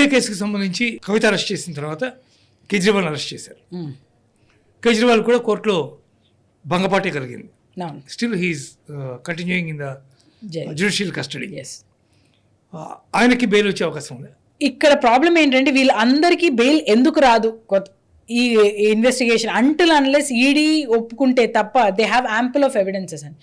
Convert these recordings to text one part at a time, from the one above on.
ఇదే కేసుకి సంబంధించి కవిత అరెస్ట్ చేసిన తర్వాత కేజ్రీవాల్ అరెస్ట్ చేశారు. కేజ్రీవాల్ కూడా కోర్టులో భంగపాటే కలిగింది. Still he is continuing in the judicial custody. ఆయనకి బెయిల్ వచ్చే అవకాశం ఉంది. ఇక్కడ ప్రాబ్లం ఏంటంటే వీళ్ళందరికీ బెయిల్ ఎందుకు రాదు ఈ ఇన్వెస్టిగేషన్ అంటిల్ అన్లెస్ ఈడీ ఒప్పుకుంటే తప్ప. They have ample of evidences అని.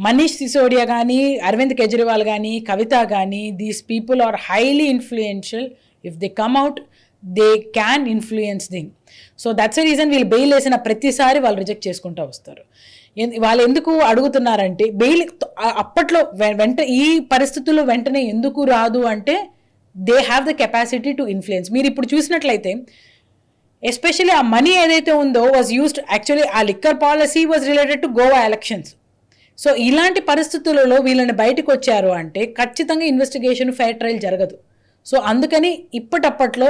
మనీష్ సిసోడియా కానీ, అరవింద్ కేజ్రీవాల్ కానీ, కవిత కానీ, these people are highly influential. If they come out they can influence thing. So that's a reason వీళ్ళు బెయిల్ వేసిన ప్రతిసారి వాళ్ళు రిజెక్ట్ చేసుకుంటూ వస్తారు. వాళ్ళు ఎందుకు అడుగుతున్నారంటే బెయిల్ అప్పట్లో ఈ పరిస్థితుల్లో వెంటనే ఎందుకు రాదు అంటే they have the capacity to influence. మీరు ఇప్పుడు చూసినట్లయితే ఎస్పెషల్లీ ఆ మనీ ఏదైతే ఉందో వాజ్ యూస్డ్, యాక్చువల్లీ ఆ liquor policy was related to Goa elections. So ఇలాంటి పరిస్థితులలో వీళ్ళని బయటకు వచ్చారు అంటే ఖచ్చితంగా ఇన్వెస్టిగేషన్ ఫెయిర్ ట్రయల్ జరగదు. సో అందుకని ఇప్పటప్పట్లో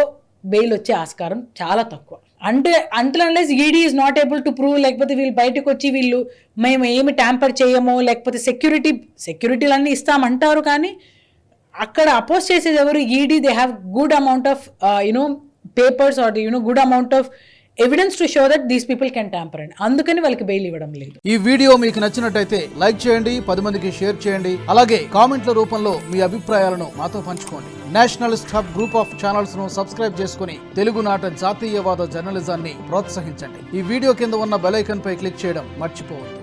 బెయిల్ వచ్చే ఆస్కారం చాలా తక్కువ. Until unless ED is not able to prove, లేకపోతే వీళ్ళు బయటకు వచ్చి మేము ఏమి ట్యాంపర్ చేయమో, లేకపోతే సెక్యూరిటీలన్నీ ఇస్తామంటారు, కానీ అక్కడ అపోజ్ చేసేది ఎవరు? ED. They have good amount of papers or good amount of evidence to show that these people can tamper and అందుకని వాళ్ళకి బెయిల్ ఇవ్వడం లేదు. ఈ వీడియో మీకు నచ్చినట్టయితే లైక్ చేయండి, 10 మందికి షేర్ చేయండి. అలాగే కామెంట్ల రూపంలో మీ అభిప్రాయాలను మాతో పంచుకోండి. Nationalist hub group of channels ను సబ్స్క్రైబ్ చేసుకుని తెలుగునాట జాతీయవాద జర్నలిజాన్ని ప్రోత్సహించండి. ఈ వీడియో కింద ఉన్న బెల్ ఐకాన్ పై క్లిక్ చేయడం మర్చిపోవద్దు.